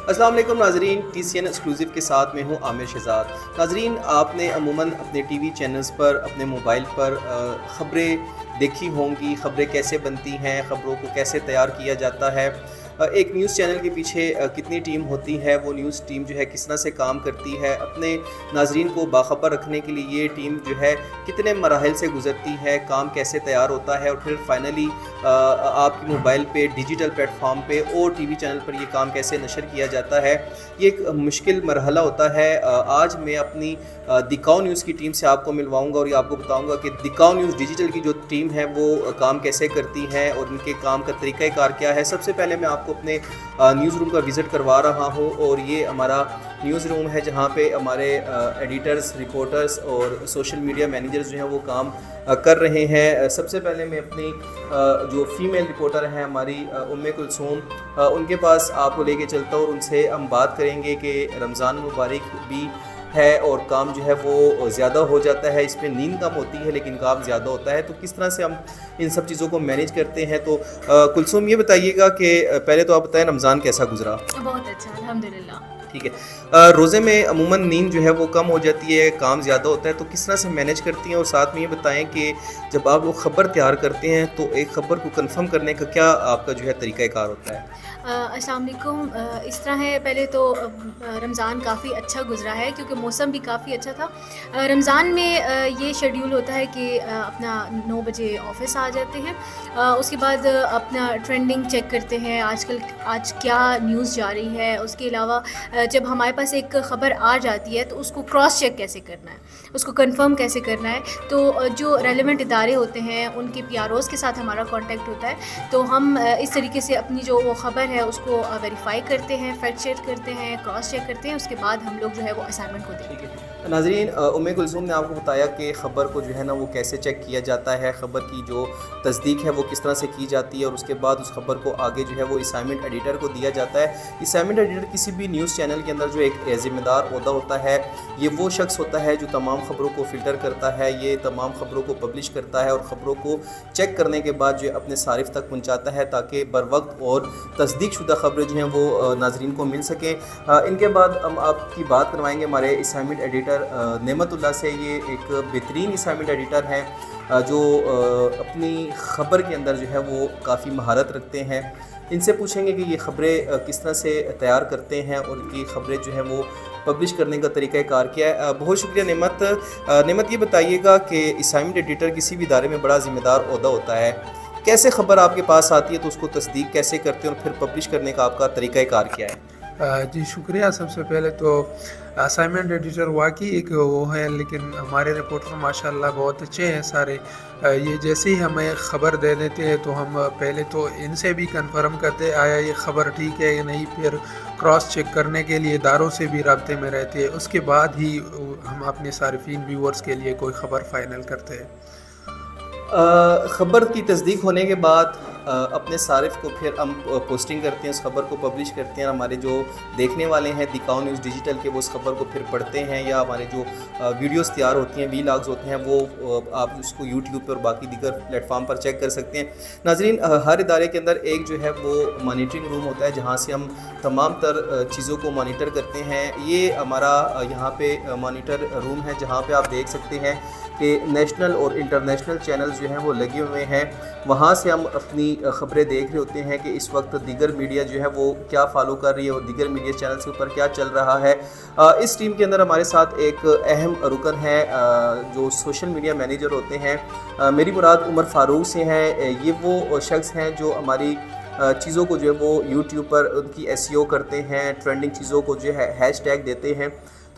السلام علیکم ناظرین، ٹی سی این ایکسکلوزیو کے ساتھ میں ہوں عامر شہزاد۔ ناظرین، آپ نے عموماً اپنے ٹی وی چینلز پر اپنے موبائل پر خبریں دیکھی ہوں گی، خبریں کیسے بنتی ہیں، خبروں کو کیسے تیار کیا جاتا ہے، ایک نیوز چینل کے پیچھے کتنی ٹیم ہوتی ہے، وہ نیوز ٹیم جو ہے کس طرح سے کام کرتی ہے، اپنے ناظرین کو باخبر رکھنے کے لیے یہ ٹیم جو ہے کتنے مراحل سے گزرتی ہے، کام کیسے تیار ہوتا ہے، اور پھر فائنلی آپ کی موبائل پہ ڈیجیٹل پلیٹ فارم پہ اور ٹی وی چینل پر یہ کام کیسے نشر کیا جاتا ہے، یہ ایک مشکل مرحلہ ہوتا ہے۔ آج میں اپنی دکھاؤ نیوز کی ٹیم سے آپ کو ملواؤں گا اور یہ آپ کو بتاؤں گا کہ دکھاؤ نیوز ڈیجیٹل کی جو ٹیم ہے وہ کام کیسے کرتی ہے اور ان کے کام کا طریقہ کار کیا ہے۔ سب سے پہلے میں آپ کو اپنے نیوز روم کا وزٹ کروا رہا ہوں، اور یہ ہمارا نیوز روم ہے جہاں پہ ہمارے ایڈیٹرز، رپورٹرز اور سوشل میڈیا مینیجرز جو ہیں وہ کام کر رہے ہیں۔ سب سے پہلے میں اپنی جو فیمیل رپورٹر ہیں ہماری کلثوم، ان کے پاس آپ کو لے کے چلتا ہوں اور ان سے ہم بات کریں گے کہ رمضان مبارک بھی ہے اور کام جو ہے وہ زیادہ ہو جاتا ہے، اس میں نیند کم ہوتی ہے لیکن کام زیادہ ہوتا ہے، تو کس طرح سے ہم ان سب چیزوں کو مینیج کرتے ہیں۔ تو کلثوم، یہ بتائیے گا کہ پہلے تو آپ بتائیں رمضان کیسا گزرا؟ بہت اچھا، الحمدللہ۔ ٹھیک ہے، روزے میں عموماً نیند جو ہے وہ کم ہو جاتی ہے، کام زیادہ ہوتا ہے، تو کس طرح سے مینیج کرتی ہیں؟ اور ساتھ میں یہ بتائیں کہ جب آپ وہ خبر تیار کرتے ہیں تو ایک خبر کو کنفرم کرنے کا کیا آپ کا جو ہے طریقہ کار ہوتا ہے؟ السلام علیکم۔ اس طرح ہے، پہلے تو رمضان کافی اچھا گزرا ہے کیونکہ موسم بھی کافی اچھا تھا۔ رمضان میں یہ شیڈیول ہوتا ہے کہ اپنا 9 بجے آفس آ جاتے ہیں، اس کے بعد اپنا ٹرینڈنگ چیک کرتے ہیں، آج کیا نیوز جا رہی ہے۔ اس کے علاوہ جب ہمارے پاس ایک خبر آ جاتی ہے تو اس کو کراس چیک کیسے کرنا ہے، اس کو کنفرم کیسے کرنا ہے، تو جو ریلیونٹ ادارے ہوتے ہیں ان کے پی آر اوز کے ساتھ ہمارا کانٹیکٹ ہوتا ہے، تو ہم اس طریقے سے اپنی جو وہ خبر ہے اس کو ویریفائی کرتے ہیں، فیکٹ چیک کرتے ہیں، کراس چیک کرتے ہیں، اس کے بعد ہم لوگ جو ہے وہ اسائنمنٹ کو دیتے ہیں۔ ناظرین، کلثوم نے آپ کو بتایا کہ خبر کو جو ہے نا وہ کیسے چیک کیا جاتا ہے، خبر کی جو تصدیق ہے وہ کس طرح سے کی جاتی ہے، اور اس کے بعد اس خبر کو آگے جو ہے وہ اسائنمنٹ ایڈیٹر کو دیا جاتا ہے۔ اسائنمنٹ ایڈیٹر کسی بھی نیوز چینل کے اندر جو ایک ذمہ دار عہدہ ہوتا ہے، یہ وہ شخص ہوتا ہے جو تمام خبروں کو فلٹر کرتا ہے، یہ تمام خبروں کو پبلش کرتا ہے اور خبروں کو چیک کرنے کے بعد جو اپنے صارف تک پہنچاتا ہے تاکہ بروقت اور تصدیق شدہ خبریں جو ہیں وہ ناظرین کو مل سکیں۔ ان کے بعد ہم آپ کی بات کروائیں گے ہمارے اسائنمنٹ ایڈیٹر نعمت اللہ سے۔ یہ ایک بہترین اسائنمنٹ ایڈیٹر ہیں جو اپنی خبر کے اندر جو ہے وہ کافی مہارت رکھتے ہیں۔ ان سے پوچھیں گے کہ یہ خبریں کس طرح سے تیار کرتے ہیں اور ان کی خبریں جو ہیں وہ پبلش کرنے کا طریقہ کار کیا ہے۔ بہت شکریہ نعمت، یہ بتائیے گا کہ اسائنمنٹ ایڈیٹر کسی بھی ادارے میں بڑا ذمہ دار عہدہ ہوتا ہے، کیسے خبر آپ کے پاس آتی ہے تو اس کو تصدیق کیسے کرتے ہیں اور پھر پبلش کرنے کا آپ کا طریقہ کار کیا ہے؟ جی شکریہ۔ سب سے پہلے تو اسائنمنٹ ایڈیٹر واقعی ایک وہ ہے، لیکن ہمارے رپورٹر ماشاءاللہ بہت اچھے ہیں سارے۔ یہ جیسے ہی ہمیں خبر دے دیتے ہیں تو ہم پہلے تو ان سے بھی کنفرم کرتے آیا یہ خبر ٹھیک ہے یا نہیں، پھر کراس چیک کرنے کے لیے اداروں سے بھی رابطے میں رہتے ہیں، اس کے بعد ہی ہم اپنے صارفین ویورز کے لیے کوئی خبر فائنل کرتے ہیں۔ خبر کی تصدیق ہونے کے بعد اپنے صارف کو پھر ہم پوسٹنگ کرتے ہیں، اس خبر کو پبلش کرتے ہیں، ہمارے جو دیکھنے والے ہیں دکھاؤ نیوز ڈیجیٹل کے وہ اس خبر کو پھر پڑھتے ہیں، یا ہمارے جو ویڈیوز تیار ہوتی ہیں، وی لاگز ہوتے ہیں، وہ آپ اس کو یوٹیوب پر اور باقی دیگر پلیٹ فارم پر چیک کر سکتے ہیں۔ ناظرین، ہر ادارے کے اندر ایک جو ہے وہ مانیٹرنگ روم ہوتا ہے جہاں سے ہم تمام تر چیزوں کو مانیٹر کرتے ہیں۔ یہ ہمارا یہاں پہ مانیٹر روم ہے جہاں پہ آپ دیکھ سکتے ہیں کہ نیشنل اور انٹرنیشنل چینلز جو ہیں وہ لگے ہوئے ہیں، وہاں سے ہم اپنی خبریں دیکھ رہے ہوتے ہیں کہ اس وقت دیگر میڈیا جو ہے وہ کیا فالو کر رہی ہے اور دیگر میڈیا چینلز کے اوپر کیا چل رہا ہے۔ اس ٹیم کے اندر ہمارے ساتھ ایک اہم رکن ہے جو سوشل میڈیا مینیجر ہوتے ہیں، میری مراد عمر فاروق سے ہیں۔ یہ وہ شخص ہیں جو ہماری چیزوں کو جو ہے وہ یوٹیوب پر ان کی ایس ای او کرتے ہیں، ٹرینڈنگ چیزوں کو جو ہے ہیش ٹیگ دیتے ہیں۔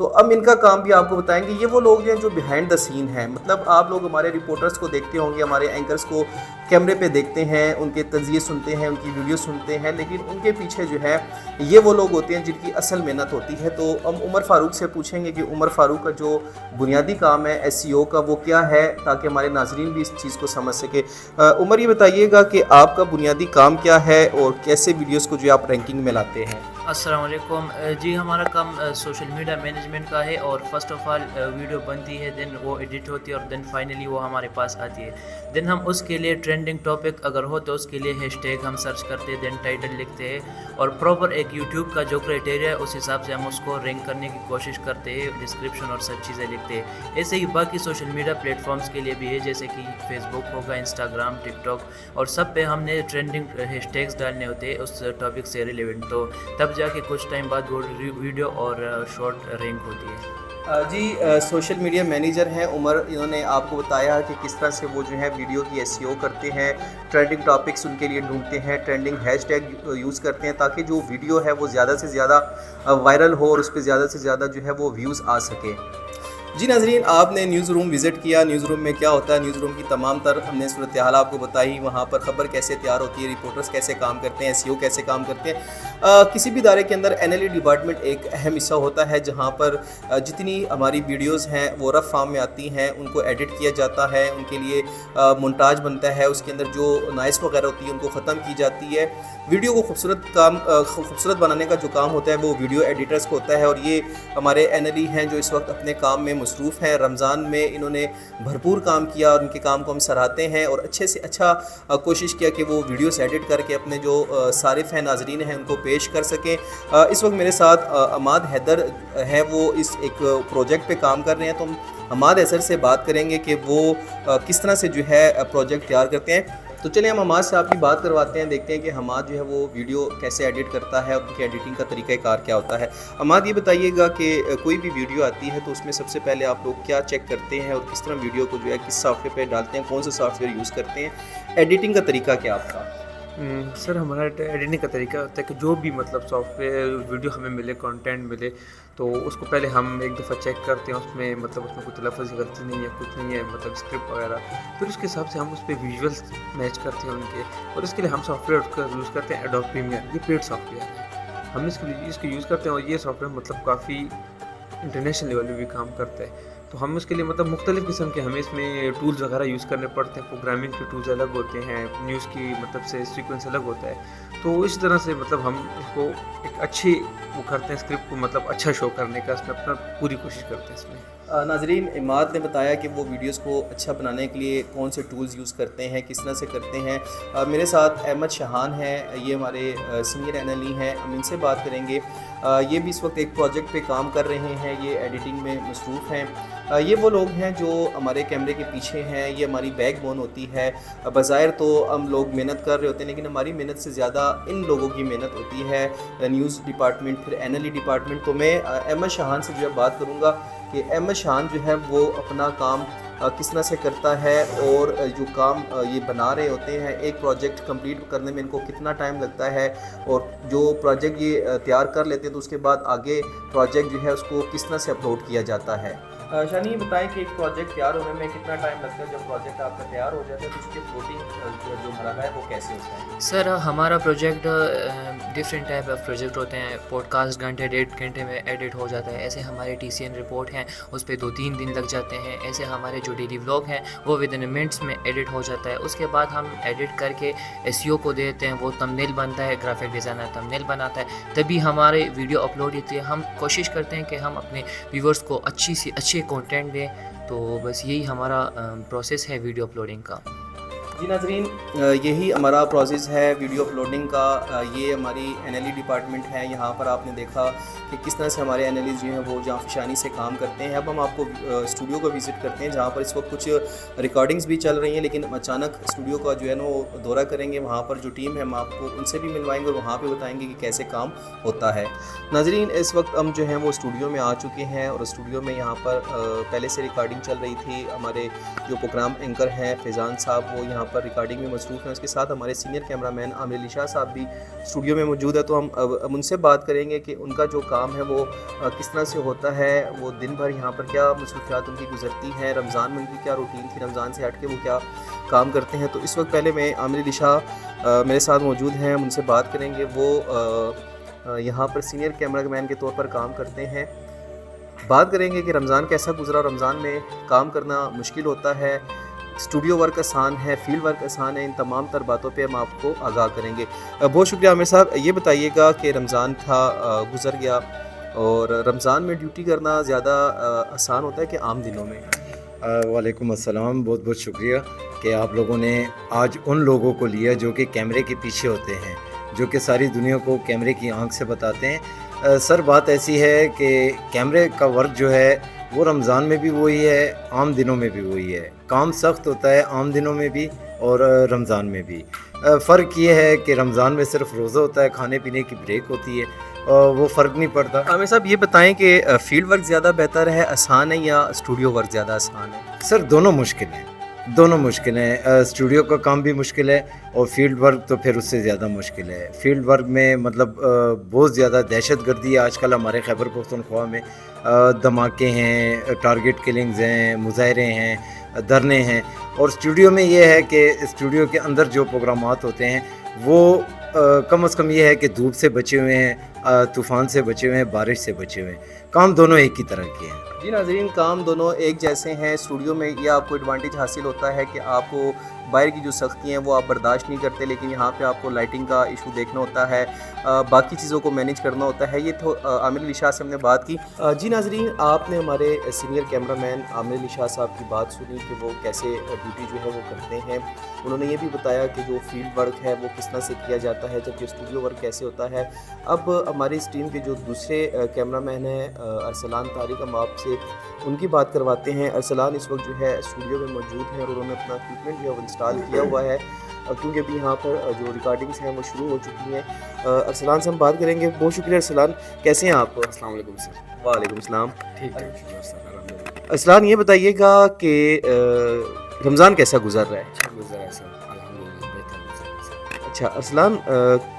تو اب ان کا کام بھی آپ کو بتائیں گے۔ یہ وہ لوگ ہیں جو بیہائنڈ دا سین ہیں، مطلب آپ لوگ ہمارے رپورٹرز کو دیکھتے ہوں گے، ہمارے اینکرز کو کیمرے پہ دیکھتے ہیں، ان کے تجزیے سنتے ہیں، ان کی ویڈیو سنتے ہیں، لیکن ان کے پیچھے جو ہے یہ وہ لوگ ہوتے ہیں جن کی اصل محنت ہوتی ہے۔ تو ہم عمر فاروق سے پوچھیں گے کہ عمر فاروق کا جو بنیادی کام ہے ایس ای او کا وہ کیا ہے، تاکہ ہمارے ناظرین بھی اس چیز کو سمجھ سکے۔ عمر، یہ بتائیے گا کہ آپ کا بنیادی کام کیا ہے اور کیسے ویڈیوز کو جو آپ رینکنگ میں لاتے ہیں؟ السلام علیکم جی ہمارا کام سوشل میڈیا مینجمنٹ کا ہے اور فرسٹ آف آل ویڈیو بنتی ہے دین وہ ایڈٹ ہوتی ہے اور دین فائنلی وہ ہمارے پاس آتی ہے. دین ہم اس کے لیے ٹرینڈنگ ٹاپک اگر ہو تو اس کے لیے ہیش ٹیگ ہم سرچ کرتے ہیں, دین ٹائٹل لکھتے ہیں اور پراپر ایک یوٹیوب کا جو کرائٹیریا ہے اس حساب سے ہم اس کو رینک کرنے کی کوشش کرتے ہیں, ڈسکرپشن اور سب چیزیں لکھتے ہیں. ایسے ہی باقی سوشل میڈیا پلیٹ فارمس کے لیے بھی ہے جیسے کہ فیس بک ہوگا, انسٹاگرام, ٹک ٹاک اور سب پہ ہم نے ٹرینڈنگ ہیش ٹیگس ڈالنے ہوتے ہیں اس ٹاپک سے ریلیونٹ, تو تب جا کے کچھ ٹائم بعد وہ ویڈیو اور شارٹ رینک ہوتی ہے. جی سوشل میڈیا مینیجر ہیں عمر, انہوں نے آپ کو بتایا کہ کس طرح سے وہ جو ہے ویڈیو کی SEO کرتے ہیں, ٹرینڈنگ ٹاپکس ان کے لیے ڈھونڈتے ہیں, ٹرینڈنگ ہیش ٹیگ یوز کرتے ہیں تاکہ جو ویڈیو ہے وہ زیادہ سے زیادہ وائرل ہو اور اس پہ زیادہ سے زیادہ جو ہے وہ ویوز آ سکے. جی ناظرین, آپ نے نیوز روم وزٹ کیا. نیوز روم میں کیا ہوتا ہے, نیوز روم کی تمام تر ہم نے صورتحال آپ کو بتائی. وہاں پر خبر کیسے تیار ہوتی ہے, رپورٹرز کیسے کام کرتے ہیں, SEO کیسے کام کرتے ہیں. کسی بھی ادارے کے اندر NLE ڈپارٹمنٹ ایک اہم حصہ ہوتا ہے جہاں پر جتنی ہماری ویڈیوز ہیں وہ رف فارم میں آتی ہیں, ان کو ایڈٹ کیا جاتا ہے, ان کے لیے مونٹاج بنتا ہے, اس کے اندر جو نائس وغیرہ ہوتی ہے ان کو ختم کی جاتی ہے. ویڈیو کو خوبصورت بنانے کا جو کام ہوتا ہے وہ ویڈیو ایڈیٹرز کو ہوتا ہے, اور یہ ہمارے NLE ہیں جو اس وقت اپنے کام میں مصروف ہیں. رمضان میں انہوں نے بھرپور کام کیا اور ان کے کام کو ہم سراہتے ہیں, اور اچھے سے اچھا کوشش کیا کہ وہ ویڈیوز ایڈٹ کر کے اپنے جو صارف ہیں, ناظرین ہیں, ان کو پیش کر سکیں. اس وقت میرے ساتھ عماد حیدر ہے, وہ اس ایک پروجیکٹ پہ کام کر رہے ہیں, تو ہم عماد حیدر سے بات کریں گے کہ وہ کس طرح سے جو ہے پروجیکٹ تیار کرتے ہیں. تو چلیں ہم حماد سے آپ کی بات کرواتے ہیں, دیکھتے ہیں کہ حماد جو ہے وہ ویڈیو کیسے ایڈٹ کرتا ہے, ان کی ایڈیٹنگ کا طریقہ کار کیا ہوتا ہے. حماد یہ بتائیے گا کہ کوئی بھی ویڈیو آتی ہے تو اس میں سب سے پہلے آپ لوگ کیا چیک کرتے ہیں اور کس طرح ویڈیو کو جو ہے کس سافٹ ویئر پہ ڈالتے ہیں, کون سا سافٹ ویئر یوز کرتے ہیں, ایڈیٹنگ کا طریقہ کیا آپ کا؟ سر ہمارا ایڈیٹنگ کا طریقہ ہوتا ہے کہ جو بھی مطلب سافٹ ویئر ویڈیو ہمیں ملے, کانٹینٹ ملے, تو اس کو پہلے ہم ایک دفعہ چیک کرتے ہیں, اس میں مطلب اس میں کوئی تلفظ غلطی نہیں ہے, کچھ نہیں ہے, مطلب اسکرپٹ وغیرہ. پھر اس کے حساب سے ہم اس پہ ویژولس میچ کرتے ہیں ان کے, اور اس کے لیے ہم سافٹ ویئر کا یوز کرتے ہیں ایڈوب پریمیئر. یہ پیڈ سافٹ ویئر ہے, ہم اس کو یوز کرتے ہیں, اور یہ سافٹ ویئر مطلب کافی انٹرنیشنل لیول پہ بھی کام کرتا ہے. تو ہم اس کے لیے مطلب مختلف قسم کے ہمیں اس میں ٹولز وغیرہ یوز کرنے پڑتے ہیں. پروگرامنگ کے ٹولز الگ ہوتے ہیں, نیوز کی مطلب سے سیکوینس الگ ہوتا ہے. تو اس طرح سے مطلب ہم اس کو ایک اچھی وہ کرتے ہیں, اسکرپٹ کو مطلب اچھا شو کرنے کا اس میں اپنا پوری کوشش کرتے ہیں. اس میں ناظرین, عماد نے بتایا کہ وہ ویڈیوز کو اچھا بنانے کے لیے کون سے ٹولز یوز کرتے ہیں, کس طرح سے کرتے ہیں. میرے ساتھ احمد شاہان ہیں, یہ ہمارے سینئر NLE ہیں, ہم ان سے بات کریں گے. یہ بھی اس وقت ایک پروجیکٹ پہ کام کر رہے ہیں, یہ ایڈیٹنگ میں مصروف ہیں. یہ وہ لوگ ہیں جو ہمارے کیمرے کے پیچھے ہیں, یہ ہماری بیک بون ہوتی ہے. بظاہر تو ہم لوگ محنت کر رہے ہوتے ہیں لیکن ہماری محنت سے زیادہ ان لوگوں کی محنت ہوتی ہے, نیوز ڈپارٹمنٹ, پھر NLE ڈپارٹمنٹ. تو میں احمد شاہان سے جو ہے بات کروں گا کہ احمد شاہان جو ہے وہ اپنا کام کس طرح سے کرتا ہے, اور جو کام یہ بنا رہے ہوتے ہیں, ایک پروجیکٹ کمپلیٹ کرنے میں ان کو کتنا ٹائم لگتا ہے, اور جو پروجیکٹ یہ تیار کر لیتے ہیں تو اس کے بعد آگے پروجیکٹ جو ہے اس کو کس طرح سے اپلوڈ کیا جاتا ہے. شانی, یہ بتائیں کہ ایک پروجیکٹ تیار ہونے میں کتنا ٹائم لگتا ہے, جب پروجیکٹ آپ کا تیار ہو جاتا ہے تو اس کے فلوٹنگ جو مرحلہ ہے وہ کیسے ہوتا ہے؟ سر ہمارا project different type of project ہوتے ہیں. پوڈ کاسٹ گھنٹے 1.5 گھنٹے میں ایڈٹ ہو جاتا ہے. ایسے ہمارے TCN رپورٹ ہیں اس پہ 2-3 دن لگ جاتے ہیں. ایسے ہمارے جو ڈیلی ولاگ ہیں وہ ودن منٹس میں ایڈٹ ہو جاتا ہے. اس کے بعد ہم ایڈٹ کر کے SEO کو دیتے ہیں, وہ تمبنیل بنتا ہے, گرافک ڈیزائنر تمبنیل بناتا ہے, تبھی ہمارے ویڈیو اپلوڈ ہوتی ہے. ہم کوشش کرتے ہیں کہ ہم اپنے ویورز کو اچھے کنٹینٹ دیں. تو بس یہی ہمارا پروسیس ہے ویڈیو اپلوڈنگ کا. جی ناظرین, یہی ہمارا پروسیس ہے ویڈیو اپلوڈنگ کا. یہ ہماری NLE ڈپارٹمنٹ ہے. یہاں پر آپ نے دیکھا کہ کس طرح سے ہمارے NLEs جو ہیں وہ جہاں فشانی سے کام کرتے ہیں. اب ہم آپ کو اسٹوڈیو کو وزٹ کرتے ہیں جہاں پر اس وقت کچھ ریکارڈنگز بھی چل رہی ہیں, لیکن اچانک اسٹوڈیو کا جو ہے نا وہ دورہ کریں گے. وہاں پر جو ٹیم ہے ہم آپ کو ان سے بھی ملوائیں گے اور وہاں پہ بتائیں گے کہ کیسے کام ہوتا ہے. ناظرین, اس وقت ہم جو ہیں وہ اسٹوڈیو میں آ چکے ہیں, اور اسٹوڈیو میں یہاں پر پہلے سے ریکارڈنگ چل رہی تھی. ہمارے جو پروگرام اینکر ہیں فیضان صاحب وہ یہاں پر ریکارڈنگ میں مصروف ہیں. اس کے ساتھ ہمارے سینئر کیمرہ مین عامر علی شاہ صاحب بھی اسٹوڈیو میں موجود ہے. تو ہم اب ان سے بات کریں گے کہ ان کا جو کام ہے وہ کس طرح سے ہوتا ہے, وہ دن بھر یہاں پر کیا مصروفیات ان کی گزرتی ہیں, رمضان میں ان کی کیا روٹین تھی, رمضان سے ہٹ کے وہ کیا کام کرتے ہیں. تو اس وقت پہلے میں عامر علی شاہ میرے ساتھ موجود ہیں, ہم ان سے بات کریں گے. وہ یہاں پر سینئر کیمرہ مین کے طور پر کام کرتے ہیں. بات کریں گے کہ رمضان کیسا گزرا, رمضان میں کام کرنا مشکل ہوتا ہے. اسٹوڈیو ورک آسان ہے, فیلڈ ورک آسان ہے, ان تمام تر باتوں پہ ہم آپ کو آگاہ کریں گے. بہت شکریہ عامر صاحب. یہ بتائیے گا کہ رمضان تھا, گزر گیا, اور رمضان میں ڈیوٹی کرنا زیادہ آسان ہوتا ہے کہ عام دنوں میں؟ وعلیکم السلام. بہت بہت شکریہ کہ آپ لوگوں نے آج ان لوگوں کو لیا جو کہ کیمرے کے پیچھے ہوتے ہیں, جو کہ ساری دنیا کو کیمرے کی آنکھ سے بتاتے ہیں. سر بات ایسی ہے کہ کیمرے کا ورک جو ہے وہ رمضان میں بھی وہی ہے, عام دنوں میں بھی وہی ہے. کام سخت ہوتا ہے عام دنوں میں بھی اور رمضان میں بھی. فرق یہ ہے کہ رمضان میں صرف روزہ ہوتا ہے, کھانے پینے کی بریک ہوتی ہے, وہ فرق نہیں پڑتا. عامر صاحب یہ بتائیں کہ فیلڈ ورک زیادہ بہتر ہے, آسان ہے, یا اسٹوڈیو ورک زیادہ آسان ہے؟ سر دونوں مشکل ہیں, دونوں مشکل ہیں. اسٹوڈیو کا کام بھی مشکل ہے اور فیلڈ ورک تو پھر اس سے زیادہ مشکل ہے. فیلڈ ورک میں مطلب بہت زیادہ دہشت گردی ہے آج کل ہمارے خیبر پختونخوا میں. دھماکے ہیں, ٹارگٹ کلنگز ہیں, مظاہرے ہیں, دھرنے ہیں. اور اسٹوڈیو میں یہ ہے کہ اسٹوڈیو کے اندر جو پروگرامات ہوتے ہیں وہ کم از کم یہ ہے کہ دھوپ سے بچے ہوئے ہیں, طوفان سے بچے ہوئے ہیں, بارش سے بچے ہوئے ہیں. کام دونوں ایک ہی طرح کے ہیں. جی ناظرین, کام دونوں ایک جیسے ہیں. اسٹوڈیو میں یہ آپ کو ایڈوانٹیج حاصل ہوتا ہے کہ آپ کو باہر کی جو سختی ہیں وہ آپ برداشت نہیں کرتے, لیکن یہاں پہ آپ کو لائٹنگ کا ایشو دیکھنا ہوتا ہے, باقی چیزوں کو مینیج کرنا ہوتا ہے. یہ تو عامر علی شاہ سے ہم نے بات کی. جی ناظرین, آپ نے ہمارے سینئر کیمرہ مین عامر علی شاہ صاحب کی بات سنی کہ وہ کیسے ڈیوٹی جو ہے وہ کرتے ہیں. انہوں نے یہ بھی بتایا کہ جو فیلڈ ورک ہے وہ کس طرح سے کیا جاتا ہے, جبکہ اسٹوڈیو ورک کیسے ہوتا ہے. اب ہماری اس ٹیم کے جو دوسرے کیمرہ مین ہیں ارسلان طارق, ہم آپ سے ان کی بات کرواتے ہیں. ارسلان اس وقت جو ہے اسٹوڈیو میں موجود ہیں اور انہوں نے اپنا اکوپمنٹ جو ہے وہ انسٹال کیا ہوا ہے, کیونکہ ابھی یہاں پر جو ریکارڈنگس ہیں وہ شروع ہو چکی ہیں. ارسلان سے ہم بات کریں گے. بہت شکریہ ارسلان, کیسے ہیں آپ؟ السلام علیکم سر. وعلیکم السلام. ٹھیک ہے سر, الحمدللہ. ارسلان یہ بتائیے گا کہ رمضان کیسا گزر رہا ہے؟ اچھا گزرا ہے سر, الحمدللہ بہتر گزرا ہے سر. اچھا ارسلان,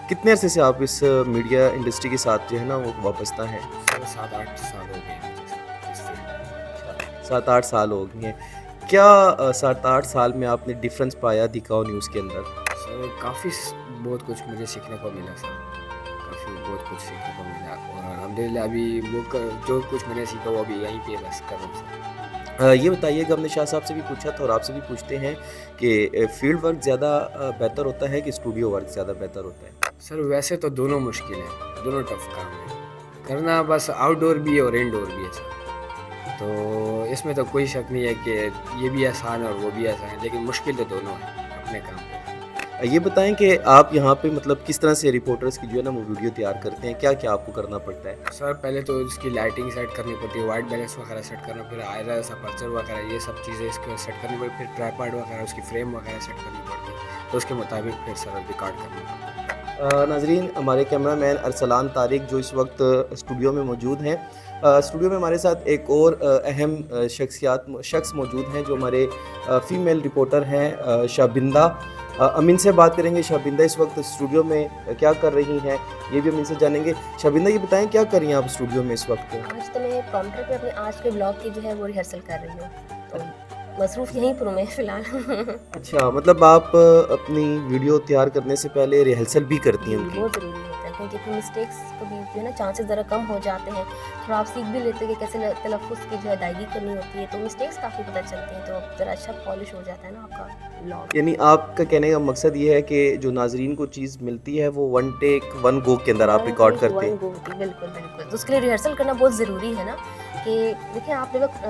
کتنے عرصے سے آپ اس میڈیا انڈسٹری کے ساتھ جو ہے نا وہ وابستہ ہیں؟ سر 7-8 سال ہو گئے ہیں مجھے سر اس فیلڈ میں. 7-8 سال ہو گئے ہیں. کیا 7-8 سال میں آپ نے ڈفرینس پایا دکھاؤ نیوز کے اندر؟ سر کافی بہت کچھ مجھے سیکھنے کو ملا سر, کافی بہت کچھ سیکھنے کو ملا, اور الحمدللہ ابھی وہ جو کچھ میں نے سیکھا وہ ابھی یہیں پہ بس کر رہا ہوں سر. یہ بتائیے گا, ہم نے شاہ صاحب سے بھی پوچھا تھا اور آپ سے بھی پوچھتے ہیں کہ فیلڈ ورک زیادہ بہتر ہوتا ہے کہ اسٹوڈیو ورک زیادہ بہتر ہوتا ہے؟ سر ویسے تو دونوں مشکل ہیں, دونوں ٹف کام ہیں کرنا, بس آؤٹ ڈور بھی ہے اور انڈور بھی ہے سر. تو اس میں تو کوئی شک نہیں ہے کہ یہ بھی آسان ہے اور وہ بھی آسان ہے, لیکن مشکل تو دونوں ہیں اپنے کام پہ. یہ بتائیں کہ آپ یہاں پہ مطلب کس طرح سے رپورٹرز کی جو ہے نا وہ ویڈیو تیار کرتے ہیں, کیا کیا آپ کو کرنا پڑتا ہے؟ سر پہلے تو اس کی لائٹنگ سیٹ کرنی پڑتی ہے, وائٹ بیلنس وغیرہ سیٹ کرنا, پھر آئرا سپرچر وغیرہ یہ سب چیزیں اس کو سیٹ کرنی پڑتی, پھر ٹرائپاڈ وغیرہ اس کی فریم وغیرہ سیٹ کرنی پڑتی ہے, تو اس کے مطابق پھر سر ریکارڈ کرنا پڑتا ہے. ناظرین, ہمارے کیمرہ مین ارسلان طارق جو اس وقت اسٹوڈیو میں موجود ہیں, اسٹوڈیو میں ہمارے ساتھ ایک اور اہم شخص موجود ہیں جو ہمارے فیمیل رپورٹر ہیں, شابندہ. ہم ان سے بات کریں گے شابندہ اس وقت اسٹوڈیو میں کیا کر رہی ہیں, یہ بھی ہم ان سے جانیں گے. شابندہ یہ بتائیں کیا کر رہی ہیں آپ اسٹوڈیو میں اس وقت؟ آج تو میں پرومپٹر پہ اپنے آج کے بلاگ کی جو ہے وہ ریہرسل کر رہی ہوں, تو مصروف یہیں پر ہوں میں فی الحال. اچھا, مطلب آپ اپنی ویڈیو تیار کرنے سے پہلے ریہرسل بھی کرتی ہیں ان کی؟ بہت ضروری ہوتا ہے, کیونکہ پھر مسٹیکس کو بھی جو ہے نا چانسز ذرا کم ہو جاتے ہیں, تھوڑا آپ سیکھ بھی لیتے ہیں کہ کیسے تلفظ کی جو ہے ادائیگی کرنی ہوتی ہے, تو مسٹیکس کافی پتہ چلتے ہیں, تو ذرا اچھا پالش ہو جاتا ہے نا آپ کا بلاگ. یعنی آپ کا کہنے کا مقصد یہ ہے کہ جو ناظرین کو چیز ملتی ہے وہ ون ٹیک ون گو کے اندر آپ ریکارڈ کرتے ہیں؟ بالکل بالکل, تو اس کے لیے ریہرسل کرنا بہت ضروری ہے نا, کہ دیکھیں آپ لوگ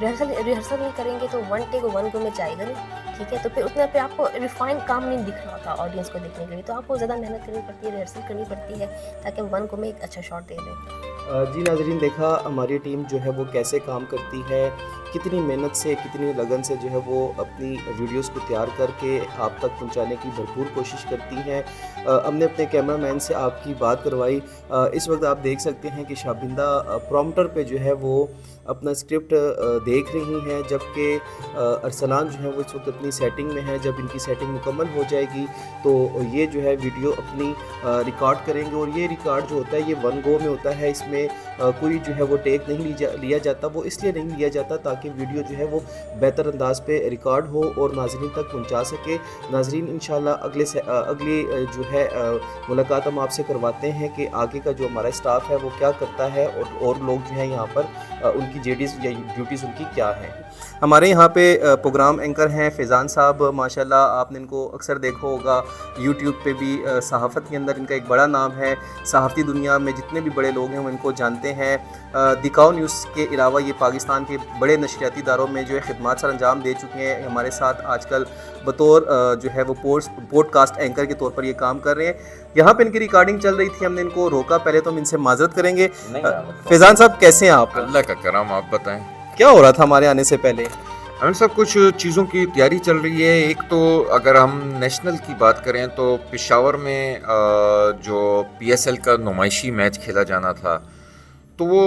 ریہرسل نہیں کریں گے تو ون ٹیک ون گو میں جائے گا نہیں, ٹھیک ہے, تو پھر اتنا پہ آپ کو ریفائن کام نہیں دکھ رہا ہوتا آڈینس کو دیکھنے کے لیے, تو آپ کو زیادہ محنت کرنی پڑتی ہے, ریہرسل کرنی پڑتی ہے تاکہ ون گو میں ایک اچھا شاٹ دے دیں. جی ناظرین, دیکھا ہماری ٹیم جو ہے وہ کیسے کام کرتی ہے, کتنی محنت سے کتنی لگن سے جو ہے وہ اپنی ویڈیوز کو تیار کر کے آپ تک پہنچانے کی بھرپور کوشش کرتی ہیں. ہم نے اپنے کیمرہ مین سے آپ کی بات کروائی. اس وقت آپ دیکھ سکتے ہیں کہ شابندہ پرومپٹر پہ جو ہے وہ اپنا اسکرپٹ دیکھ رہی ہیں, جبکہ ارسلان جو ہے وہ اس وقت اپنی سیٹنگ میں ہے. جب ان کی سیٹنگ مکمل ہو جائے گی تو یہ جو ہے ویڈیو اپنی ریکارڈ کریں گے, اور یہ ریکارڈ جو ہوتا ہے یہ ون گو میں ہوتا ہے, اس میں کوئی جو ہے وہ ٹیک نہیں لیا جاتا. وہ اس لیے نہیں لیا جاتا تاکہ تاکہ ویڈیو جو ہے وہ بہتر انداز پہ ریکارڈ ہو اور ناظرین تک پہنچا سکے. ناظرین انشاءاللہ اگلی جو ہے ملاقات ہم آپ سے کرواتے ہیں کہ آگے کا جو ہمارا اسٹاف ہے وہ کیا کرتا ہے اور لوگ جو ہیں یہاں پر ان کی جیڈیز یا ڈیوٹیز ان کی کیا ہیں. ہمارے یہاں پہ پروگرام اینکر ہیں فیضان صاحب. ماشاءاللہ آپ نے ان کو اکثر دیکھا ہوگا یوٹیوب پہ بھی. صحافت کے اندر ان کا ایک بڑا نام ہے. صحافتی دنیا میں جتنے بھی بڑے لوگ ہیں وہ ان کو جانتے ہیں. دکھاؤ نیوز کے علاوہ یہ پاکستان کے بڑے نشریاتی اداروں میں جو ہے خدمات سر انجام دے چکے ہیں. ہمارے ساتھ آج کل بطور جو ہے وہ پوڈ کاسٹ اینکر کے طور پر یہ کام کر رہے ہیں. یہاں پہ ان کی ریکارڈنگ چل رہی تھی, ہم نے ان کو روکا. پہلے تو ہم ان سے معذرت کریں گے. فیضان صاحب کیسے ہیں آپ؟ اللہ کا کرم, آپ بتائیں کیا ہو رہا تھا ہمارے آنے سے پہلے؟ ہمیں سب کچھ چیزوں کی تیاری چل رہی ہے. ایک تو اگر ہم نیشنل کی بات کریں تو پشاور میں جو PSL کا نمائشی میچ کھیلا جانا تھا تو وہ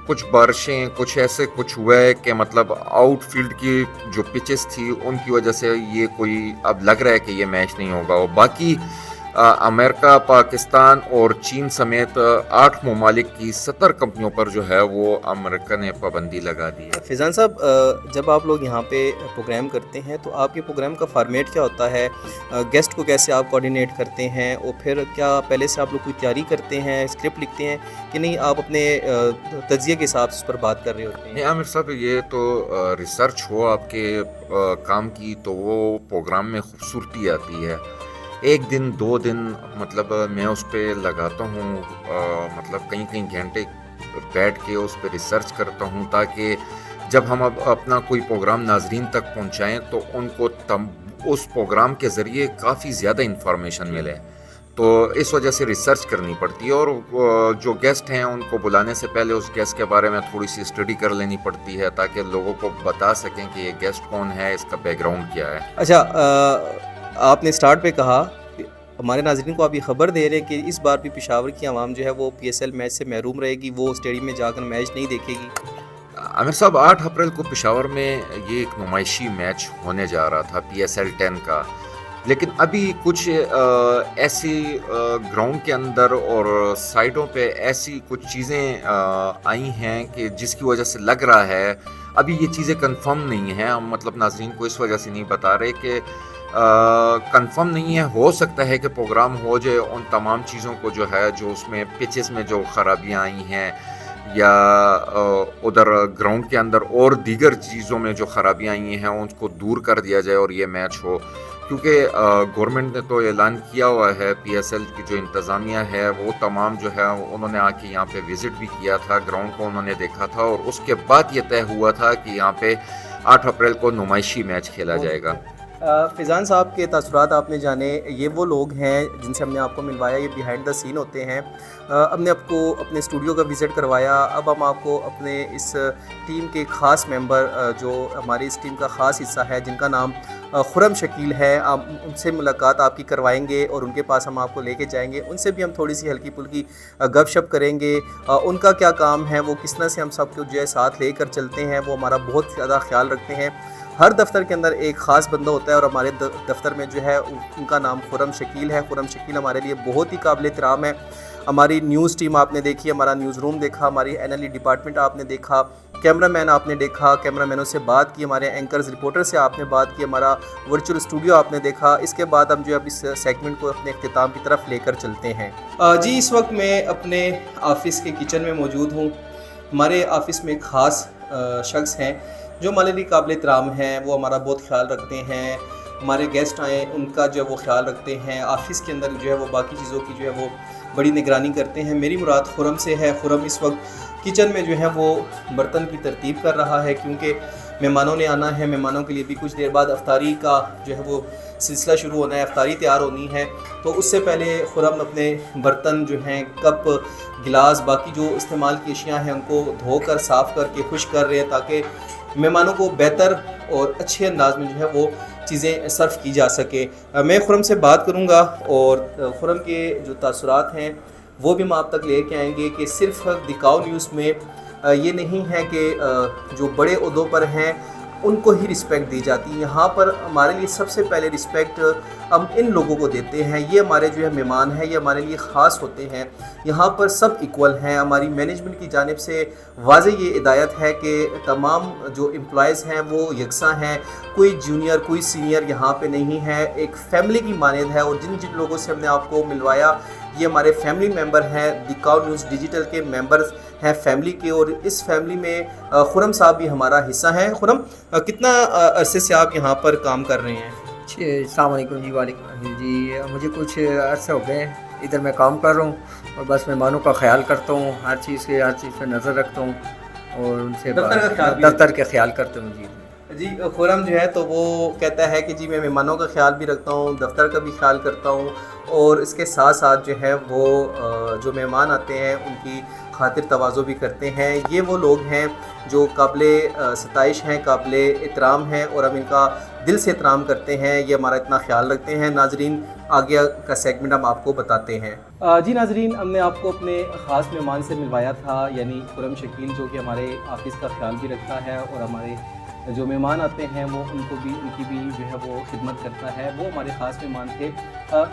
کچھ بارشیں کچھ ہوا ہے کہ مطلب آؤٹ فیلڈ کی جو پچز تھی ان کی وجہ سے یہ کوئی اب لگ رہا ہے کہ یہ میچ نہیں ہوگا. اور باقی امریکہ, پاکستان اور چین سمیت 8 ممالک کی 70 کمپنیوں پر جو ہے وہ امریکہ نے پابندی لگا دی ہے. فیضان صاحب جب آپ لوگ یہاں پہ پروگرام کرتے ہیں تو آپ کے پروگرام کا فارمیٹ کیا ہوتا ہے؟ گیسٹ کو کیسے آپ کوآرڈینیٹ کرتے ہیں اور پھر کیا پہلے سے آپ لوگ کوئی تیاری کرتے ہیں, اسکرپٹ لکھتے ہیں کہ نہیں آپ اپنے تجزیے کے حساب سے اس پر بات کر رہے ہوتے ہیں؟ نہیں عامر صاحب, یہ تو ریسرچ ہو آپ کے کام کی تو وہ پروگرام میں خوبصورتی آتی ہے. 1 دن 2 دن مطلب میں اس پہ لگاتا ہوں, مطلب کئی گھنٹے بیٹھ کے اس پہ ریسرچ کرتا ہوں تاکہ جب ہم اب اپنا کوئی پروگرام ناظرین تک پہنچائیں تو ان کو اس پروگرام کے ذریعے کافی زیادہ انفارمیشن ملے. تو اس وجہ سے ریسرچ کرنی پڑتی ہے اور جو گیسٹ ہیں ان کو بلانے سے پہلے اس گیسٹ کے بارے میں تھوڑی سی اسٹڈی کر لینی پڑتی ہے تاکہ لوگوں کو بتا سکیں کہ یہ گیسٹ کون ہے, اس کا بیک گراؤنڈ کیا ہے. اچھا, آپ نے سٹارٹ پہ کہا ہمارے ناظرین کو آپ یہ خبر دے رہے ہیں کہ اس بار بھی پشاور کی عوام جو ہے وہ PSL میچ سے محروم رہے گی, وہ اسٹیڈیم میں جا کر میچ نہیں دیکھے گی. عامر صاحب 8 اپریل کو پشاور میں یہ ایک نمائشی میچ ہونے جا رہا تھا PSL 10 کا, لیکن ابھی کچھ ایسی گراؤنڈ کے اندر اور سائڈوں پہ ایسی کچھ چیزیں آئی ہیں کہ جس کی وجہ سے لگ رہا ہے ابھی یہ چیزیں کنفرم نہیں ہیں. ہم مطلب ناظرین کو اس وجہ سے نہیں بتا رہے کہ کنفرم نہیں ہے. ہو سکتا ہے کہ پروگرام ہو جائے, ان تمام چیزوں کو جو ہے جو اس میں پچز میں جو خرابیاں آئی ہیں یا ادھر گراؤنڈ کے اندر اور دیگر چیزوں میں جو خرابیاں آئی ہیں ان کو دور کر دیا جائے اور یہ میچ ہو. کیونکہ گورنمنٹ نے تو اعلان کیا ہوا ہے, PSL کی جو انتظامیہ ہے وہ تمام جو ہے انہوں نے آ کے یہاں پہ وزٹ بھی کیا تھا, گراؤنڈ کو انہوں نے دیکھا تھا اور اس کے بعد یہ طے ہوا تھا کہ یہاں پہ 8 اپریل کو نمائشی میچ کھیلا جائے گا. فیضان صاحب کے تاثرات آپ نے جانے, یہ وہ لوگ ہیں جن سے ہم نے آپ کو ملوایا, یہ بیہائنڈ دا سین ہوتے ہیں. ہم نے آپ کو اپنے اسٹوڈیو کا وزٹ کروایا. اب ہم آپ کو اپنے اس ٹیم کے خاص ممبر جو ہماری اس ٹیم کا خاص حصہ ہے جن کا نام خرم شکیل ہے, ان سے ملاقات آپ کی کروائیں گے اور ان کے پاس ہم آپ کو لے کے جائیں گے. ان سے بھی ہم تھوڑی سی ہلکی پھلکی گپ شپ کریں گے. ان کا کیا کام ہے, وہ کس طرح سے ہم سب کو جو ہے ساتھ لے کر چلتے ہیں, وہ ہمارا بہت زیادہ خیال رکھتے ہیں. ہر دفتر کے اندر ایک خاص بندہ ہوتا ہے اور ہمارے دفتر میں جو ہے ان کا نام خرم شکیل ہے. خرم شکیل ہمارے لیے بہت ہی قابل احترام ہے. ہماری نیوز ٹیم آپ نے دیکھی, ہمارا نیوز روم دیکھا, ہماری NLE ڈپارٹمنٹ آپ نے دیکھا, کیمرہ مین آپ نے دیکھا, کیمرہ مینوں سے بات کی, ہمارے اینکرز رپورٹر سے آپ نے بات کی, ہمارا ورچوئل اسٹوڈیو آپ نے دیکھا. اس کے بعد ہم جو اب اس سیگمنٹ کو اپنے اختتام کی طرف لے کر چلتے ہیں. جی اس وقت میں اپنے آفس کے کچن میں موجود ہوں. ہمارے آفس میں ایک خاص شخص ہیں جو ہمارے لیے قابل احترام ہیں, وہ ہمارا بہت خیال رکھتے ہیں. ہمارے گیسٹ آئیں ان کا جو ہے وہ خیال رکھتے ہیں. آفس کے اندر جو ہے وہ باقی چیزوں کی جو ہے وہ بڑی نگرانی کرتے ہیں. میری مراد خرم سے ہے. خرم اس وقت کچن میں جو ہے وہ برتن کی ترتیب کر رہا ہے کیونکہ مہمانوں نے آنا ہے. مہمانوں کے لیے بھی کچھ دیر بعد افطاری کا جو ہے وہ سلسلہ شروع ہونا ہے, افطاری تیار ہونی ہے. تو اس سے پہلے خرم اپنے برتن جو ہیں, کپ گلاس, باقی جو استعمال کی اشیاء ہیں ان کو دھو کر صاف کر کے خشک کر رہے ہیں تاکہ مہمانوں کو بہتر اور اچھے انداز میں جو ہے وہ چیزیں صرف کی جا سکے. میں خرم سے بات کروں گا اور خرم کے جو تاثرات ہیں وہ بھی ہم آپ تک لے کے آئیں گے کہ صرف دکھاؤ نیوز میں یہ نہیں ہے کہ جو بڑے عہدوں پر ہیں ان کو ہی رسپیکٹ دی جاتی ہے. یہاں پر ہمارے لیے سب سے پہلے رسپیکٹ ہم ان لوگوں کو دیتے ہیں. یہ ہمارے جو ہے مہمان ہیں, یہ ہمارے لیے خاص ہوتے ہیں. یہاں پر سب ایکول ہیں. ہماری مینجمنٹ کی جانب سے واضح یہ ہدایت ہے کہ تمام جو امپلائیز ہیں وہ یکساں ہیں, کوئی جونیئر کوئی سینئر یہاں پہ نہیں ہے, ایک فیملی کی مانند ہے. اور جن جن لوگوں سے ہم نے آپ کو ملوایا یہ ہمارے فیملی ممبر ہیں, دکھاؤ نیوز ڈیجیٹل کے ممبرز ہیں فیملی کے. اور اس فیملی میں خرم صاحب بھی ہمارا حصہ ہیں. خرم, کتنا عرصے سے آپ یہاں پر کام کر رہے ہیں؟ السلام علیکم جی. وعلیکم جی. مجھے کچھ عرصے ہو گئے ادھر میں کام کر رہا ہوں, اور بس مہمانوں کا خیال کرتا ہوں, ہر چیز پہ نظر رکھتا ہوں, اور ان سے دفتر کا خیال کرتا ہوں. جی خرم جو ہے تو وہ کہتا ہے کہ جی میں مہمانوں کا خیال بھی رکھتا ہوں, دفتر کا بھی خیال کرتا ہوں, اور اس کے ساتھ ساتھ جو ہے وہ جو مہمان آتے ہیں ان کی خاطر تواضع بھی کرتے ہیں. یہ وہ لوگ ہیں جو قابل ستائش ہیں, قابل احترام ہیں, اور ہم ان کا دل سے احترام کرتے ہیں. یہ ہمارا اتنا خیال رکھتے ہیں. ناظرین آگے کا سیگمنٹ ہم آپ کو بتاتے ہیں. جی ناظرین, ہم نے آپ کو اپنے خاص مہمان سے ملوایا تھا, یعنی خرم شکیل, جو کہ ہمارے آفس کا خیال بھی رکھتا ہے, اور ہمارے جو مہمان آتے ہیں وہ ان کی بھی جو ہے وہ خدمت کرتا ہے. وہ ہمارے خاص مہمان تھے.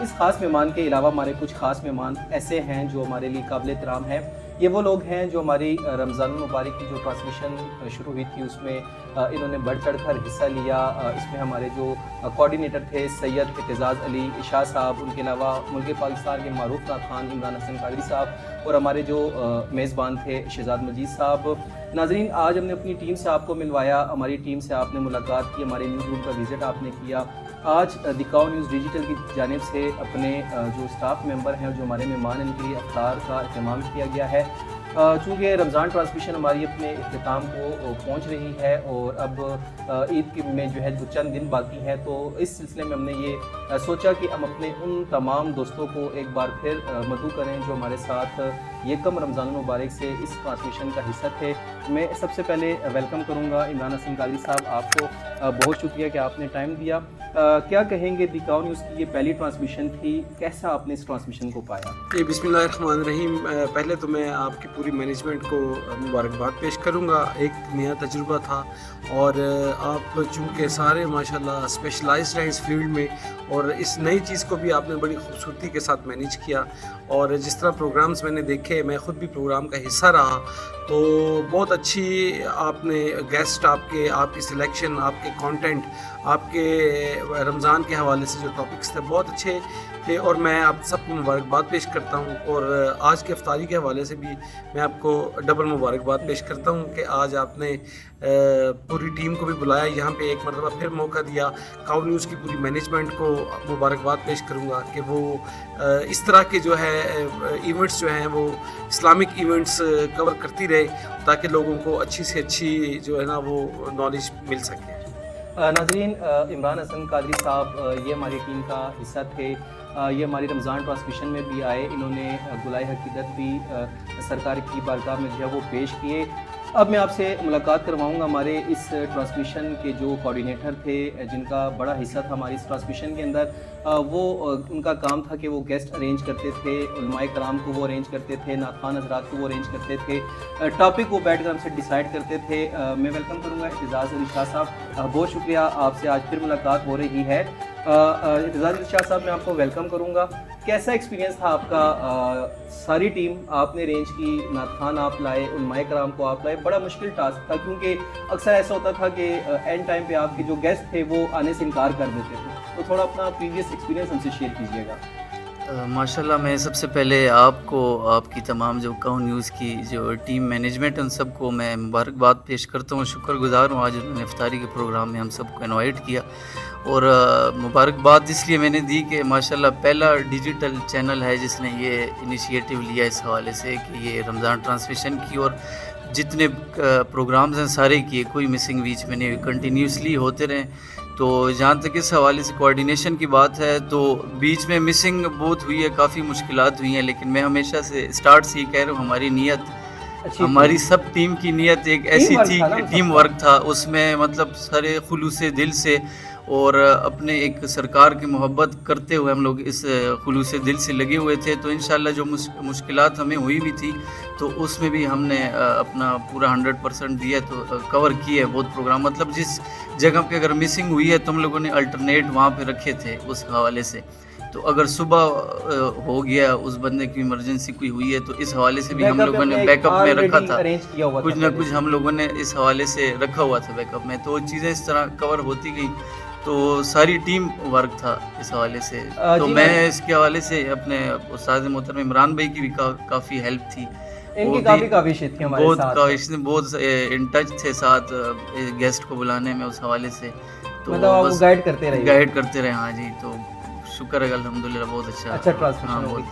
اس خاص مہمان کے علاوہ ہمارے کچھ خاص مہمان ایسے ہیں جو ہمارے لیے قابل احترام ہیں. یہ وہ لوگ ہیں جو ہماری رمضان المبارک کی جو ٹرانسمیشن شروع ہوئی تھی اس میں انہوں نے بڑھ چڑھ کر حصہ لیا. اس میں ہمارے جو کوآرڈینیٹر تھے سید اعتزاز علی شاہ صاحب, ان کے علاوہ ملک پاکستان کے معروف خان عمران حسن قادری صاحب, اور ہمارے جو میزبان تھے شہزاد مجید صاحب. ناظرین, آج ہم نے اپنی ٹیم سے آپ کو ملوایا, ہماری ٹیم سے آپ نے ملاقات کی, ہمارے نیوز روم کا وزٹ آپ نے کیا. آج دکھاؤ نیوز ڈیجیٹل کی جانب سے اپنے جو اسٹاف ممبر ہیں, جو ہمارے مہمان ہیں, ان کے لیے افطار کا اہتمام کیا گیا ہے. چونکہ رمضان ٹرانسمیشن ہماری اپنے اختتام کو پہنچ رہی ہے, اور اب عید میں جو ہے جو چند دن باقی ہیں, تو اس سلسلے میں ہم نے یہ سوچا کہ ہم اپنے ان تمام دوستوں کو ایک بار پھر مدعو کریں جو ہمارے ساتھ یکم رمضان المبارک سے اس ٹرانسمیشن کا حصہ تھے. میں سب سے پہلے ویلکم کروں گا عمران حسن قادری صاحب, آپ کو بہت شکریہ کہ آپ نے ٹائم دیا. کیا کہیں گے, دکھاؤ نیوز کی یہ پہلی ٹرانسمیشن تھی, کیسا آپ نے اس ٹرانسمیشن کو پایا؟ بسم اللہ الرحمن الرحیم. پہلے تو میں آپ کی پوری مینجمنٹ کو مبارکباد پیش کروں گا. ایک نیا تجربہ تھا, اور آپ چونکہ سارے ماشاءاللہ اسپیشلائزڈ ہیں اس فیلڈ میں, اور اس نئی چیز کو بھی آپ نے بڑی خوبصورتی کے ساتھ مینیج کیا. اور جس طرح پروگرامز میں نے دیکھے, میں خود بھی پروگرام کا حصہ رہا, تو بہت اچھی آپ نے گیسٹ, آپ کی سلیکشن, آپ کے کانٹینٹ, آپ کے رمضان کے حوالے سے جو ٹاپکس تھے بہت اچھے تھے, اور میں آپ سب کو مبارکباد پیش کرتا ہوں. اور آج کے افطاری کے حوالے سے بھی میں آپ کو ڈبل مبارکباد پیش کرتا ہوں کہ آج آپ نے پوری ٹیم کو بھی بلایا, یہاں پہ ایک مرتبہ پھر موقع دیا. کاؤ نیوز کی پوری مینجمنٹ کو مبارکباد پیش کروں گا کہ وہ اس طرح کے جو ہے ایونٹس جو ہیں وہ اسلامک ایونٹس کور کرتی رہے, تاکہ لوگوں کو اچھی سے اچھی جو ہے نا وہ نالج مل سکے. ناظرین, عمران حسن قادری صاحب یہ ہماری ٹیم کا حصہ تھے. یہ ہماری رمضان ٹرانسمیشن میں بھی آئے, انہوں نے گلائے حقیقت بھی سرکار کی بارگاہ میں جو ہے وہ پیش کیے. اب میں آپ سے ملاقات کرواؤں گا ہمارے اس ٹرانسمیشن کے جو کوآرڈینیٹر تھے, جن کا بڑا حصہ تھا ہماری اس ٹرانسمیشن کے اندر. وہ ان کا کام تھا کہ وہ گیسٹ ارینج کرتے تھے, علماء کرام کو وہ ارینج کرتے تھے, نعت خوان حضرات کو وہ ارینج کرتے تھے, ٹاپک وہ بیٹھ کر ہم سے ڈیسائیڈ کرتے تھے. میں ویلکم کروں گا اعتزاز علی شاہ صاحب, بہت شکریہ, آپ سے آج پھر ملاقات ہو رہی ہے. اعتزاز علی شاہ صاحب, میں آپ کو ویلکم کروں گا. کیسا ایکسپیرینس تھا آپ کا؟ ساری ٹیم آپ نے ارینج کی, نعت خوان آپ لائے, علماء کرام کو آپ لائے. بڑا مشکل ٹاسک تھا, کیونکہ اکثر ایسا ہوتا تھا کہ اینڈ ٹائم پہ آپ کے جو گیسٹ تھے وہ آنے سے انکار کر دیتے تھے. تو تھوڑا اپنا پریویس ایکسپیرینس ہم سے شیئر کیجیے گا. ماشاءاللہ, میں سب سے پہلے آپ کو, آپ کی تمام جو کاؤ نیوز کی جو ٹیم مینجمنٹ, ان سب کو میں مبارکباد پیش کرتا ہوں, شکر گزار ہوں. آج انہوں نے افطاری کے پروگرام میں ہم سب کو انوائٹ کیا, اور مبارکباد اس لیے میں نے دی کہ ماشاءاللہ پہلا ڈیجیٹل چینل ہے جس نے یہ انیشیٹو لیا اس حوالے سے کہ یہ رمضان ٹرانسمیشن کی, اور جتنے پروگرامز ہیں سارے کیے, کوئی مسنگ بیچ میں نہیں, کنٹینیوسلی ہوتے رہیں. تو جہاں تک اس حوالے سے کوآرڈینیشن کی بات ہے, تو بیچ میں مسنگ بہت ہوئی ہے, کافی مشکلات ہوئی ہیں, لیکن میں ہمیشہ سے اسٹارٹ سے ہی کہہ رہا ہوں, ہماری نیت, ہماری سب ٹیم کی نیت ایک ایسی تھی کہ ٹیم ورک تھا, اس میں مطلب سارے خلوص دل سے اور اپنے ایک سرکار کی محبت کرتے ہوئے ہم لوگ اس خلوص دل سے لگے ہوئے تھے. تو انشاءاللہ جو مشکلات ہمیں ہوئی بھی تھی تو اس میں بھی ہم نے اپنا پورا 100% دیا, تو کور کیا ہے بہت پروگرام. مطلب جس جگہ پہ اگر مسنگ ہوئی ہے تو ہم لوگوں نے الٹرنیٹ وہاں پہ رکھے تھے اس حوالے سے. تو اگر صبح ہو گیا اس بندے کی ایمرجنسی کوئی ہوئی ہے تو اس حوالے سے بھی ہم لوگوں نے بیک اپ میں رکھا تھا, کچھ نہ کچھ ہم لوگوں نے اس حوالے سے رکھا ہوا تھا بیک اپ میں. تو چیزیں اس طرح کور ہوتی گئی, تو ساری ٹیم ورک تھا اس حوالے سے. تو میں اس کے حوالے سے اپنے استاد محترم عمران بھائی کی بھی کافی ہیلپ تھی, ان کی کافی کاوش تھی ہمارے ساتھ, بہت ان ٹچ تھے ساتھ گیسٹ کو بلانے میں اس حوالے سے. تو مطلب وہ گائیڈ کرتے رہے. ہاں جی, تو شکر ہے الحمدللہ بہت اچھا ٹرانسمیشن ہوئی.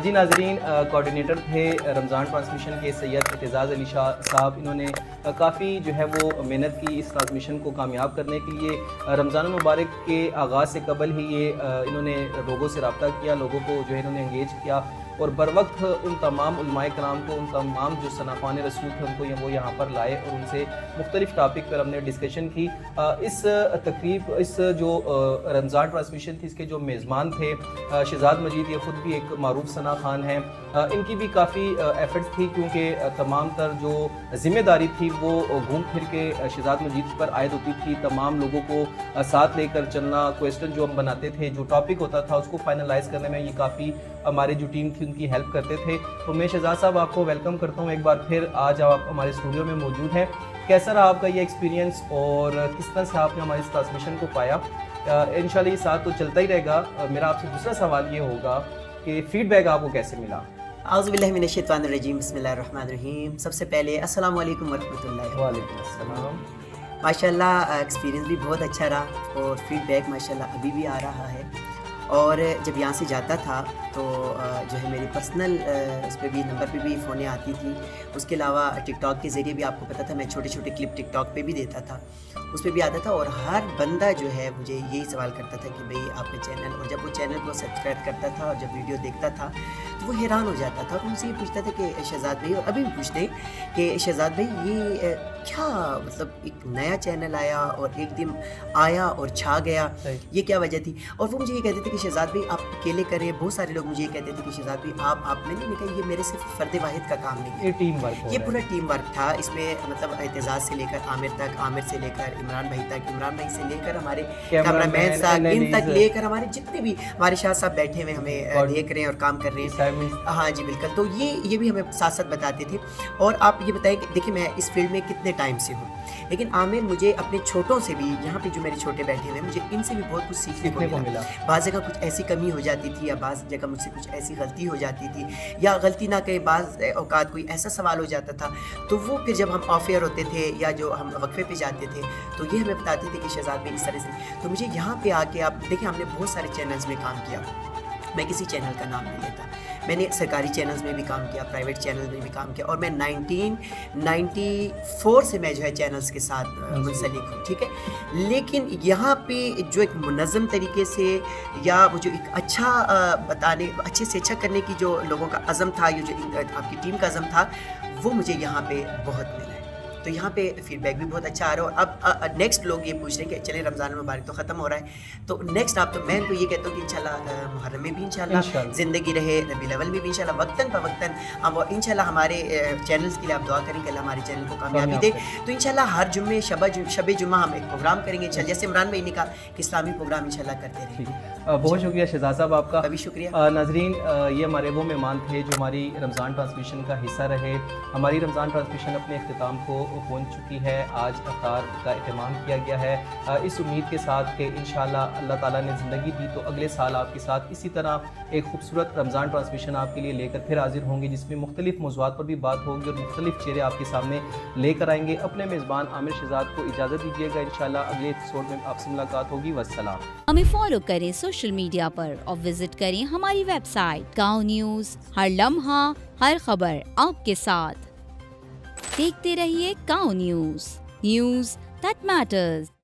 جی ناظرین, کوآرڈینیٹر تھے رمضان ٹرانسمیشن کے سید اعتزاز علی شاہ صاحب. انہوں نے کافی جو ہے وہ محنت کی اس ٹرانسمیشن کو کامیاب کرنے کے لیے. رمضان المبارک کے آغاز سے قبل ہی یہ انہوں نے لوگوں سے رابطہ کیا, لوگوں کو جو ہے انہوں نے انگیج کیا, اور بر وقت ان تمام علماء کرام کو, ان تمام جو ثناءخوان رسول تھے ان کو وہ یہاں پر لائے اور ان سے مختلف ٹاپک پر ہم نے ڈسکشن کی. اس تقریب, اس جو رمضان ٹرانسمیشن تھی, اس کے جو میزبان تھے شہزاد مجید, یہ خود بھی ایک معروف ثناء خان ہیں. ان کی بھی کافی ایفرٹس تھی کیونکہ تمام تر جو ذمہ داری تھی وہ گھوم پھر کے شہزاد مجید پر عائد ہوتی تھی. تمام لوگوں کو ساتھ لے کر چلنا, کویسچن جو ہم بناتے تھے, جو ٹاپک ہوتا تھا اس کو فائنلائز کرنے میں یہ کافی ہماری جو ٹیم تھی ان کی ہیلپ کرتے تھے. تو میں شہزاد صاحب آپ کو ویلکم کرتا ہوں ایک بار پھر. آج آپ ہمارے اسٹوڈیو میں موجود ہیں, کیسا رہا آپ کا یہ ایکسپیرینس اور کس طرح سے آپ نے ہماری اس ٹرانسمیشن کو پایا؟ انشاءاللہ یہ ساتھ تو چلتا ہی رہے گا. میرا آپ سے دوسرا سوال یہ ہوگا کہ فیڈ بیک آپ کو کیسے ملا؟ اعوذ باللہ من الشیطان الرجیم, بسم اللہ الرحمن الرحیم. سب سے پہلے السلام علیکم ورحمۃ اللہ. وعلیکم السلام. ماشاءاللہ ایکسپیرینس بھی بہت اچھا رہا اور فیڈ بیک ماشاءاللہ ابھی بھی آ رہا ہے. اور جب یہاں سے جاتا تھا تو جو ہے میری پرسنل اس پہ بھی نمبر پہ بھی فونیں آتی تھی. اس کے علاوہ ٹک ٹاک کے ذریعے بھی آپ کو پتہ تھا میں چھوٹے چھوٹے کلپ ٹک ٹاک پہ بھی دیتا تھا, اس پہ بھی آتا تھا. اور ہر بندہ جو ہے مجھے یہی سوال کرتا تھا کہ بھئی آپ کا چینل, اور جب وہ چینل کو سبسکرائب کرتا تھا اور جب ویڈیو دیکھتا تھا تو وہ حیران ہو جاتا تھا. اور ان سے یہ پوچھتا تھا کہ شہزاد بھائی, اور ابھی بھی پوچھتے ہیں کہ شہزاد بھائی یہ کیا مطلب ایک نیا چینل آیا اور ایک دن آیا اور چھا گیا, یہ کیا وجہ تھی؟ اور وہ مجھے یہ کہتے تھے کہ شہزاد بھائی آپ اکیلے کریں. بہت سارے لوگ مجھے یہ کہتے تھے کہ شہزاد بھائی آپ نے نہیں کہا, یہ میرے صرف فرد واحد کا کام نہیں ہے, یہ ٹیم ورک, یہ پورا ٹیم ورک تھا. اس میں مطلب اعتزاز سے لے کر عامر تک, عامر سے لے کر عمران بھائی تک, عمران بھائی سے لے کر ہمارے کیمرہ مین تک, ان تک لے کر ہمارے جتنے بھی ہمارے شاہ صاحب بیٹھے ہوئے ہمیں دیکھ رہے ہیں اور کام کر رہے ہیں. ہاں جی بالکل. تو یہ بھی ہمیں ساتھ ساتھ بتاتے تھے. اور آپ یہ بتائیں کہ دیکھیں میں اس فیلڈ میں کتنے ٹائم سے ہوں, لیکن عامر مجھے اپنے چھوٹوں سے بھی, یہاں پہ جو میرے چھوٹے بیٹھے ہوئے ہیں, مجھے ان سے بھی بہت کچھ سیکھنے کو ملا. بعض جگہ کچھ ایسی کمی ہو جاتی تھی, یا بعض جگہ مجھ سے کچھ ایسی غلطی ہو جاتی تھی, یا غلطی نہ کہ بعض اوقات کوئی ایسا سوال ہو جاتا تھا تو وہ پھر جب ہم آف ایئر ہوتے تھے یا جو ہم وقفے پہ جاتے تھے تو یہ ہمیں بتاتے تھے کہ شہزاد بھائی اس طرح سے. تو مجھے یہاں پہ آ کے, آپ دیکھیں ہم نے بہت سارے چینلز میں کام کیا, میں کسی چینل کا نام نہیں لیتا, میں نے سرکاری چینلز میں بھی کام کیا, پرائیویٹ چینلز میں بھی کام کیا, اور میں 1994 سے میں جو ہے چینلز کے ساتھ منسلک ہوں, ٹھیک ہے. لیکن یہاں پہ جو ایک منظم طریقے سے, یا وہ جو ایک اچھا بتانے, اچھے سے اچھا کرنے کی جو لوگوں کا عزم تھا, یہ جو آپ کی ٹیم کا عزم تھا, وہ مجھے یہاں پہ بہت ملا ہے. تو یہاں پہ فیڈ بیک بھی بہت اچھا آ رہا ہے. اور اب نیکسٹ لوگ یہ پوچھ رہے ہیں کہ چلے رمضان المبارک تو ختم ہو رہا ہے, تو نیکسٹ آپ تو میں ان کو یہ کہتا ہوں کہ انشاءاللہ محرم میں بھی انشاءاللہ زندگی رہے, ربیع الاول میں بھی انشاءاللہ وقتاً فوقتاً ہم انشاءاللہ ہمارے چینلز کے لیے آپ دعا کریں کہ اللہ ہمارے چینل کو کامیابی دے. تو انشاءاللہ ہر جمعے شب جمعہ ہم ایک پروگرام کریں گے انشاءاللہ, جیسے عمران بھائی نے کہا کہ اسلامی پروگرام انشاءاللہ کرتے رہیں. بہت شکریہ شہزاد صاحب آپ کا. ابھی شکریہ. ناظرین, یہ ہمارے وہ مہمان تھے جو ہماری رمضان ٹرانسمیشن کا حصہ رہے. ہماری رمضان ٹرانسمیشن اپنے اختتام کو پہنچ چکی ہے. آج افطار کا اہتمام کیا گیا ہے, اس امید کے ساتھ کہ انشاءاللہ اللہ تعالیٰ نے زندگی دی تو اگلے سال آپ کے ساتھ اسی طرح ایک خوبصورت رمضان ٹرانسمیشن آپ کے لیے لے کر پھر حاضر ہوں گے, جس میں مختلف موضوعات پر بھی بات ہوگی اور مختلف چہرے آپ کے سامنے لے کر آئیں گے. اپنے میزبان عامر شہزاد کو اجازت دیجیے گا, انشاءاللہ اگلے ایپیسوڈ میں آپ سے ملاقات ہوگی. والسلام. ہمیں فالو کریں سوشل میڈیا پر اور وزٹ کریں ہماری ویب سائٹ گاؤں نیوز, ہر لمحہ ہر خبر آپ کے ساتھ. دیکھتے رہیے گاؤں نیوز, نیوز دیٹ میٹرز.